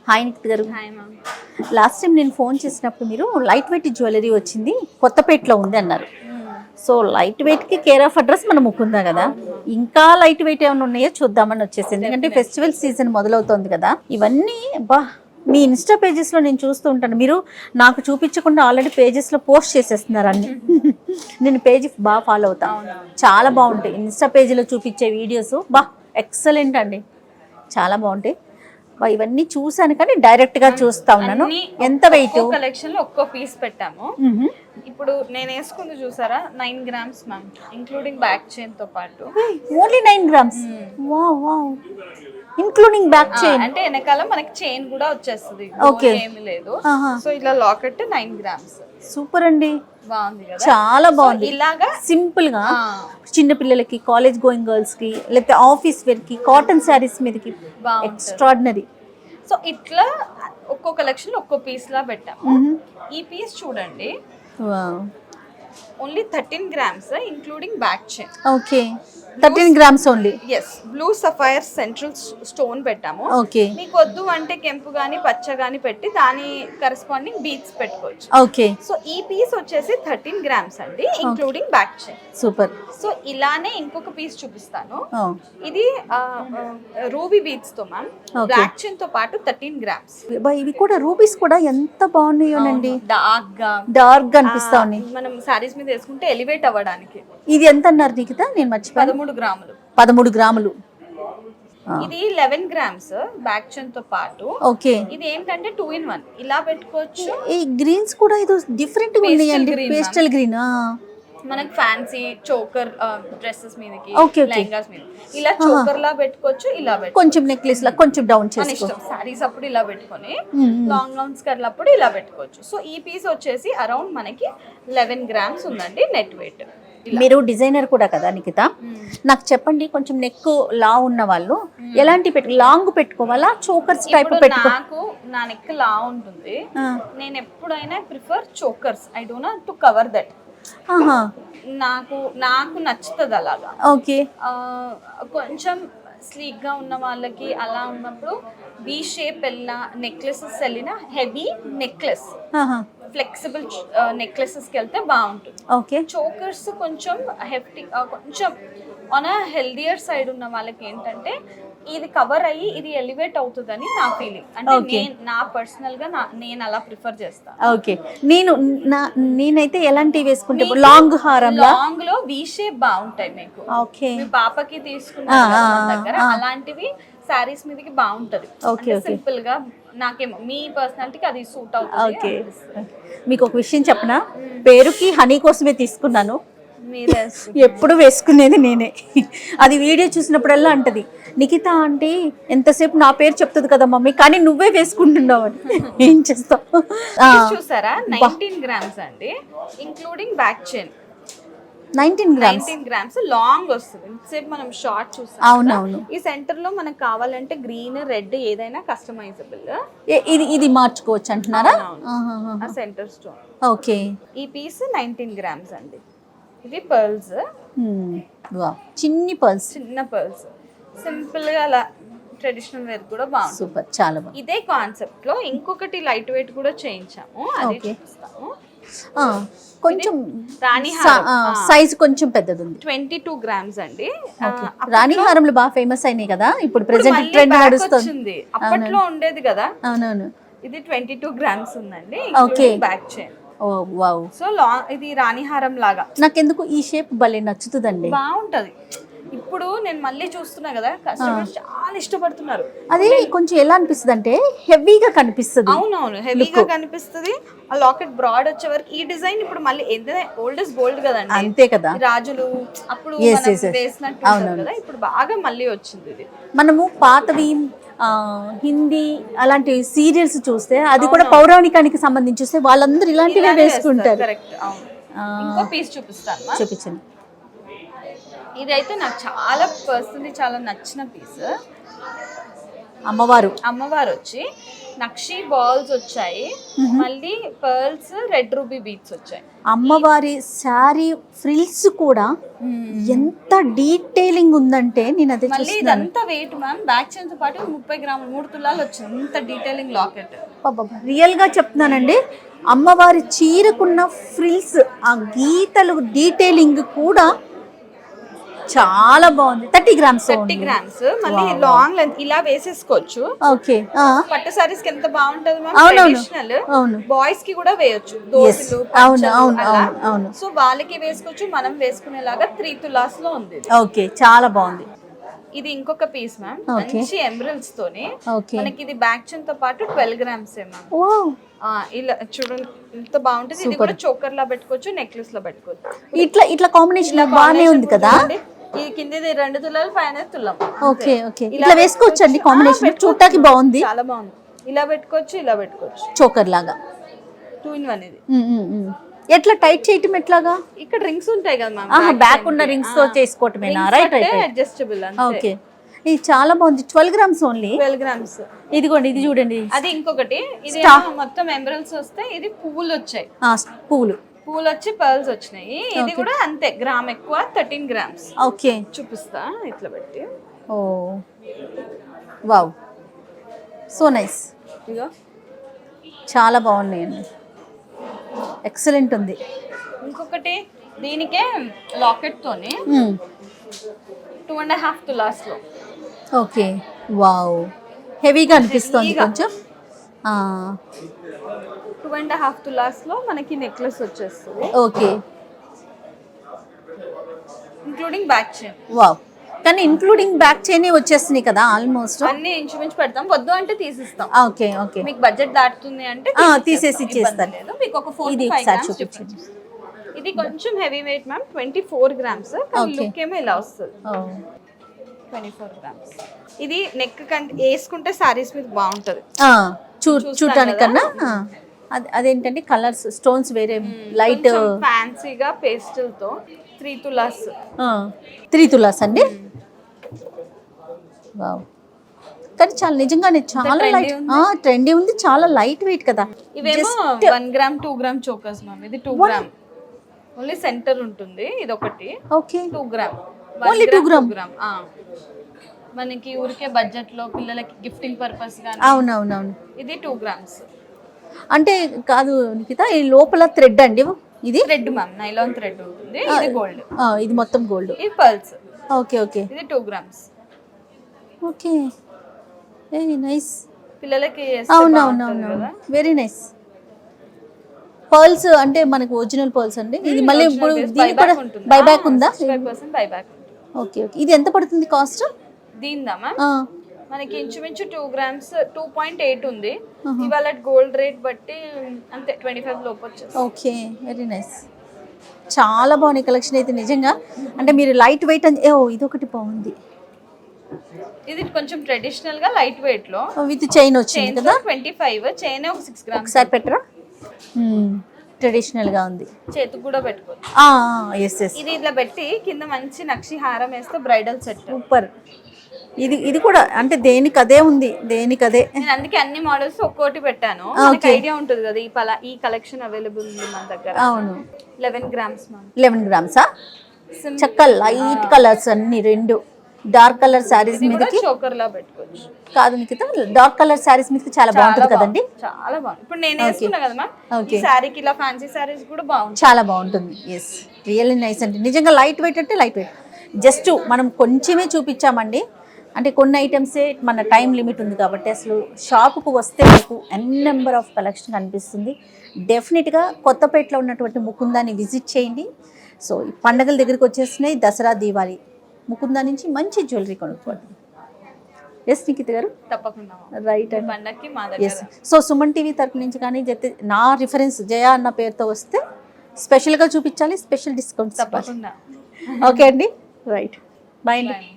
Hi Nikhit గారు. Hi ma'am. Last time నేను phone చేసినప్పుడు మీరు లైట్ వెయిట్ జ్యువెలరీ వచ్చింది కొత్తపేటలో ఉంది అన్నారు. సో లైట్ వెయిట్కి కేర్ ఆఫ్ అడ్రస్ మనం ముకుందా కదా, ఇంకా లైట్ వెయిట్ ఏమైనా ఉన్నాయో చూద్దామని వచ్చేసింది. ఎందుకంటే ఫెస్టివల్ సీజన్ మొదలవుతోంది కదా. ఇవన్నీ బా మీ ఇన్స్టా పేజెస్లో నేను చూస్తూ ఉంటాను. మీరు నాకు చూపించకుండా ఆల్రెడీ పేజెస్లో పోస్ట్ చేసేస్తున్నారు అన్ని. నేను పేజ్ బాగా ఫాలో అవుతాను, చాలా బాగుంటాయి. ఇన్స్టా పేజీలో చూపించే వీడియోస్ బా ఎక్సలెంట్ అండి, చాలా బాగుంటాయి. ఇవన్నీ చూసాను కానీ డైరెక్ట్ గా చూస్తా ఉన్నాను. ఎంత వెయిట్? కలెక్షన్ లో ఒక్కో పీస్ పెట్టాము. ఇప్పుడు నేను వేసుకుంది చూసారా, 9 grams ma'am, including back chain తో పాటు. Only 9 grams? Wow wow, including back chain అంటే వెనకాల మనకి చైన్ కూడా వచ్చేస్తుంది, ఏమీ లేదు. సో ఇలా లాకెట్ 9 grams. సూపర్ అండి, బాగుంది కదా, చాలా బాగుంది. ఇలాగా సింపుల్ గా చిన్న పిల్లలకి, కాలేజ్ గోయింగ్ గర్ల్స్ కి, లేకపోతే ఆఫీస్ వేర్ కి, కాటన్ శారీస్ మీదకి ఎక్స్ట్రాడినరీ. సో ఇట్లా ఒక్కో కలెక్షన్ ఒక్కో పీస్ లా పెట్టాము. ఈ పీస్ చూడండి, only 13 grams including back chain. Okay, 13 grams only. Yes, blue sapphire central stone పెట్టాము. ఓకే, మీకు వద్దు అంటే కెంపు గానీ పచ్చ గానీ పెట్టి దాని కరెస్పాండింగ్ బీట్స్ పెట్టుకోవచ్చు. ఓకే, సో ఈ పీస్ వచ్చేసి 13 grams అండి, including back chain. Super. So ఇలానే ఇంకొక పీస్ చూపిస్తాను. ఇది రూబీ బీట్స్ తో మ్యామ్, బ్లాక్ చైన్ తో పాటు 13 grams. ఇవి కూడా రూబీస్ కూడా ఎంత బాగున్నాయోనండి, డార్క్ గా అనిపిస్తా ఉన్నాయి. మనం సారీస్ మీద వేసుకుంటే ఎలివేట్ అవ్వడానికి. ఇది ఎంత అన్నారు నిఖితా? నేను మర్చిపోయాను. 13 grams. 13 grams. ఇది 11 grams బ్యాక్ చైన్ తో పాటు. ఓకే, ఇది ఏంటంటే 2 in 1 ఇలా పెట్టుకోవచ్చు. ఈ గ్రీన్స్ కూడా ఇది డిఫరెంట్ గా ఉన్నాయండి, పేస్టల్ గ్రీన్. మనకి ఫ్యాన్సీ చోకర్ డ్రెస్సెస్ మీదకి, ఓకే, లెహంగాస్ మీద ఇలా చోకర్ లా పెట్టుకోవచ్చు, ఇలా కొంచెం నెక్లెస్ లా కొంచెం డౌన్ చేసుకోవచ్చు. సారీస్ అప్పుడు ఇలా పెట్టుకొని, లాంగ్ గౌన్స్ కట్లప్పుడు ఇలా పెట్టుకోవచ్చు. సో ఈ పీస్ వచ్చేసి అరౌండ్ మనకి 11 grams ఉందండి నెట్ వెయిట్. మీరు డిజైనర్ కూడా కదా నిఖిత, నాకు చెప్పండి, కొంచెం నెక్ లా ఉన్న వాళ్ళు ఎలాంటి లాంగ్ పెట్టుకోవాలా, చోకర్స్ టైప్ పెట్టుకో? నాకు నా నెక్ లా ఉంటుంది, నేను ఎప్పుడైనా prefer chokers. I don't know to cover that. నాకు నచ్చుతుంది అలాగా. ఓకే, కొంచెం స్లీక్ గా ఉన్న వాళ్ళకి అలా ఉన్నప్పుడు బీ షేప్ వెళ్ళిన నెక్లెసెస్ వెళ్ళిన హెవీ నెక్లెస్, ఫ్లెక్సిబుల్ నెక్లెసెస్ కి వెళ్తే బాగుంటుంది. ఓకే, చోకర్స్ కొంచెం హెఫ్టీ, కొంచెం ఆన్ అ హెల్దియర్ సైడ్ ఉన్న వాళ్ళకి ఏంటంటే ఇది కవర్ అయ్యి ఇది ఎలివేట్ అవుతుందని నా ఫీలింగ్. అంటే నా పర్సనల్ గా నేను అలా ప్రిఫర్ చేస్తాను. ఓకే, నేనైతే ఎలాంటివి వేసుకుంటే లాంగ్ హారం, లాంగ్ లో వి షేప్ బాగుంటాయి మీకు. ఓకే, మీ పాపకి తీసుకున్న దగ్గర అలాంటివి సారీస్ మీదకి బాగుంటది. సింపుల్ గా నాకేమో మీ పర్సనాలిటీకి అది సూట్ అవుతుంది. ఓకే, మీకు ఒక విషయం చెప్పనా, పేరుకి హనీ కోసమే తీసుకున్నాను. ఎప్పుడు వేసుకునేది నేనే. అది వీడియో చూసినప్పుడల్లా అంటది, నిఖిత అంటే ఎంతసేపు నా పేరు చెప్తుంది కదా మమ్మీ, కానీ నువ్వే వేసుకుంటున్నావు అని. ఏం చేస్తావు? చూసారా, 19 grams అండి, including back chain. 19 grams long వస్తుంది. ఇంతసేపు మనం షార్ట్ చూస్తాం. అవునవును. ఈ సెంటర్ లో మనకు కావాలంటే గ్రీన్, రెడ్ ఏదైనా కస్టమైజబుల్. ఇది మార్చుకోవచ్చు అంటున్నారా? Centre stone. ఓకే, ఈ పీస్ 19 grams అండి. ఇది పర్ల్స్, చిన్న పర్ల్స్, సింపుల్ గా అలా ట్రెడిషనల్ వేర్ కూడా బాగుంది. సూపర్, చాలా బాగుంది. ఇదే కాన్సెప్ట్ లో ఇంకొకటి లైట్ వెయిట్ కూడా చేయించాము, అది చూపిస్తాము. కొంచెం రాణి సైజ్ కొంచెం పెద్దది ఉంది, 22 grams అండి. రాణి హారంలు బాగా ఫేమస్ అయినాయి కదా, ఇప్పుడు ప్రెజెంట్ ట్రెండ్ నడుస్తుంది. అప్పట్లో ఉండేది కదా. అవునవును. ఇది 22 grams ఉందండి, బ్యాక్ చైన్. సో ఇది రాణిహారం లాగా. నాకెందుకు ఈ షేప్ భలే నచ్చుతుందండి, బాగుంటది. ఇప్పుడు నేను మళ్ళీ చూస్తున్నా కదా, కస్టమర్స్ చాలా ఇష్టపడుతున్నారు. అది కొంచెం ఎలా అనిపిస్తుంది అంటే హెవీగా కనిపిస్తుంది. అవునవును, హెవీగా కనిపిస్తుంది. ఆ లాకెట్ బ్రాడ్ వచ్చే వరకు ఈ డిజైన్ ఇప్పుడు మళ్ళీ ఓల్డ్ ఇస్ గోల్డ్ కదండి. అంతే కదా, రాజులు అప్పుడు వేసినట్టు కదా, ఇప్పుడు బాగా మళ్ళీ వచ్చింది ఇది. మనము పాతవి హిందీ అలాంటి సీరియల్స్ చూస్తే, అది కూడా పౌరాణికానికి సంబంధించి చూస్తే వాళ్ళందరూ ఇలాంటివే వేసుకుంటారు. ఇంకో పీస్ చూపిస్తాను, చూపించండి. ఇదైతే నాకు చాలా పర్సనలీ చాలా నచ్చిన పీస్. అమ్మవారు వచ్చి నక్షి బాల్స్ వచ్చాయి, మళ్ళీ పర్ల్స్ రెడ్ రూబీ బీట్స్ వచ్చాయి. అమ్మవారి శారీ ఫ్రిల్స్ కూడా ఎంత డీటెయిలింగ్ ఉందంటే నేను అదే మళ్ళీ ఇదంతా వెయిట్ మ్యామ్, బ్యాక్ చైన్ తో పాటు 30 గ్రాములు 3 తులాలు వచ్చింది. ఇంత డీటెయిలింగ్ లాకెట్ రియల్ గా చెప్తున్నానండి. అమ్మవారి చీరకున్న ఫ్రిల్స్, ఆ గీతలు డీటెయిలింగ్ కూడా చాలా బాగుంది. 30 గ్రామ్స్ మళ్ళీ లాంగ్ లెంత్ ఇలా వేసేసుకోవచ్చు. ఓకే, పట్టు సారీస్ కి ఎంత బాగుంటది మ్యామ్, ట్రెడిషనల్ బాయ్స్ కి కూడా వేయొచ్చు, దోస్తులు. అవును. సో వాళ్ళకి వేసుకోవచ్చు, మనం వేసుకునేలాగా 3 తులాస్ లో ఉంది. ఓకే, చాలా బాగుంది. ఇది ఇంకొక పీస్ మ్యామ్, మంచి ఎమరల్డ్స్ తోని. మనకి ఇది బ్యాక్ చైన్ తో పాటు 12 గ్రామ్స్ మ్యామ్. ఇలా చూడండి ఎంత బాగుంటుంది. ఇది కూడా చోకర్ లా పెట్టుకోవచ్చు, నెక్లెస్ లో పెట్టుకోవచ్చు. ఇట్లా కాంబినేషన్ బాగానే ఉంది కదా. ఈ కిందది 2 తులాలు, పైన తులం. ఓకే, ఇలా వేసుకోవచ్చు అండి. కాంబినేషన్ చూడటానికి బాగుంది, చాలా బాగుంది. ఇలా పెట్టుకోవచ్చు, ఇలా పెట్టుకోవచ్చు, చోకర్ లాగా 2 in 1 ఇది. ఎట్లా టైట్ చేయటం ఎట్లాగా? ఇక్కడ రింగ్స్ ఉంటాయి కదా మ్యామ్, బ్యాక్ ఉన్న రింగ్స్ తో చేసుకోవటమేనా? Right, adjustable. ఓకే, ఇది చాలా బాగుంది. 12 గ్రామ్స్ ఓన్లీ. 12 గ్రామ్స్. ఇదిగోండి, ఇది చూడండి. అది ఇంకొకటి, ఇది మొత్తం ఎమరల్డ్స్ వస్తాయి, ఇది పువ్వులు వచ్చాయి. పువ్వులు వచ్చి పర్ల్స్ వచ్చినాయి. ఇది కూడా అంతే, గ్రామ్ ఎక్కువ, 13 గ్రామ్స్. ఓకే, చూపిస్తా ఇట్లా పెట్టి. ఓ వావ్, సో నైస్. ఇగో చాలా బాగున్నాయండి, ఎక్సలెంట్ ఉంది. ఇంకొకటి దీనికే లాకెట్ తోని 2.5 తులాస్ లో. ఓకే, వావ్, హెవీగా అనిపిస్తుంది కొంచెం. 2.5 తులాస్ లో మనకి నెక్లెస్ వచ్చేస్తుంది. Okay, including back chain. Wow, కానీ ఇంక్లూడింగ్ బ్యాక్ చైన్ వచ్చేస్తున్నాయి కదా ఆల్మోస్ట్. అన్ని ఇంచుమించు పెడతాం, వద్దు అంటే తీసిస్తాం. ఓకే, మీకు బడ్జెట్ దాటుతుంది అంటే తీసేసి ఇచ్చేస్తాను. మీకు ఒక 4 to 5 grams చూపించండి. ఇది కొంచెం heavy weight ma'am, 24 grams. Look ఏమో ఇలా వస్తుంది. 24 గ్రామ్స్. ఇది నెక్ కంటే వేసుకుంటే సారీస్ మీద బాగుంటది చూడటానికన్నా. అదేంటంటే కలర్స్, స్టోన్స్ వేరే లైట్ ఫ్యాన్సీగా పేస్టల్ తో 3 తులాస్. 3 తులాస్ అండి. వావ్, కానీ చాలా నిజంగానే చాలా లైట్, ట్రెండీ ఉంది, చాలా లైట్ వెయిట్ కదా. ఇవేమో 1 గ్రామ్ 2 గ్రామ్ చోకర్స్ మ్యామ్. ఇది 2 గ్రామ్ ఓన్లీ, సెంటర్ ఉంటుంది. ఇది ఒకటి. Okay, 2 gram only 2 gram. మనకి ఊరికే బడ్జెట్ లో పిల్లలకి గిఫ్టింగ్ పర్పస్ గా. అవునవునవును. ఇది 2 గ్రామ్స్. అంటే కాదు నిఖిత, ఈ లోపల థ్రెడ్ అండి? ఇది థ్రెడ్ మ్యామ్, నైలాన్ థ్రెడ్ ఉంటుంది. ఇది గోల్డ్. ఇది మొత్తం గోల్డ్. ఇది పర్ల్స్. ఓకే, ఇది 2 గ్రామ్స్. Okay, very nice. పిల్లలకి అవునవునవును, వెరీ నైస్. పర్ల్స్ అంటే మనకు ఒరిజినల్ పర్ల్స్ అండి. ఇది మళ్ళీ ఇప్పుడు దీనికి కూడా బైబ్యాక్ ఉందా? 5% బైబ్యాక్. ఓకే, ఇది ఎంత పడుతుంది కాస్ట్? దీందా మ్యామ్, మనకి ఇంచుమించు 2 గ్రామ్స్ 2.8 ఉంది. ఇవాళ గోల్డ్ రేట్ బట్టి అంతే 25 లోపు వచ్చేస్తుంది. Okay, very nice. చాలా బాగుంది కలెక్షన్ అయితే నిజంగా. అంటే మీరు లైట్ వెయిట్ అని, ఇది ఒకటి బాగుంది. ఇది కొంచెం ట్రెడిషనల్ గా లైట్ వెయిట్ లో విత్ చైన్ వచ్చింది కదా. 25 చైన్, ఒక 6 గ్రామ్స్. ఒకసారి పెట్టరా, ట్రెడిషనల్ గా ఉంది. చేతికి కూడా పెట్టుకోవచ్చు. ఇది ఇట్లా పెట్టి కింద మంచి నక్షి హారం వేస్తే బ్రైడల్ సెట్. సూపర్. ఇది కూడా అంటే దేనికి అదే ఉంది, దేనికి అదే. నేను అందుకే అన్ని మోడల్స్ ఒక్కోటి పెట్టాను, ఐడియా ఉంటుంది కదా ఈ కలెక్షన్ అవైలబుల్ ఉంది మన దగ్గర. అవును, 11 గ్రామ్స్. 11 గ్రామ్సా? చక్కగా లైట్ కలర్స్ అన్ని, 2 డార్క్ కలర్ సారీస్ మీదకి చోకర్ లా పెట్టుకోవచ్చు. కాదు నిఖిత, డార్క్ కలర్ సారీస్ మీదకి చాలా బాగుంటుంది కదండి. చాలా బాగుంది. ఇప్పుడు నేను వేసుకున్నా కదా మ్యామ్, ఈ సారీకి ఇలా ఫ్యాన్సీ సారీస్ కూడా బాగుంటుంది, చాలా బాగుంటుంది. ఎస్, రియల్లీ నైస్ అండి. నిజంగా లైట్ వెయిట్ అంటే లైట్ వెయిట్. జస్ట్ మనం కొంచెమే చూపించామండి, అంటే కొన్ని ఐటమ్సే, మన టైం లిమిట్ ఉంది కాబట్టి. అసలు షాపుకు వస్తే మీకు నెంబర్ ఆఫ్ కలెక్షన్ కనిపిస్తుంది. డెఫినెట్గా కొత్తపేటలో ఉన్నటువంటి ముకుందాన్ని విజిట్ చేయండి. సో ఈ పండగల దగ్గరికి వచ్చేస్తున్నాయి, దసరా, దీవాళి. ముకుందా నుంచి మంచి జ్యువెలరీ కొనుక్కోండి. ఎస్ నిఖిత గారు, తప్పకుండా. రైట్ అండి, పండగకి మా దగ్గర. ఎస్. సో సుమన్ టీవీ తరపు నుంచి కానీ నా రిఫరెన్స్ జయ అన్న పేరుతో వస్తే స్పెషల్గా చూపించాలి, స్పెషల్ డిస్కౌంట్స్. తప్పకుండా. ఓకే అండి, రైట్. బాయ్ అండి.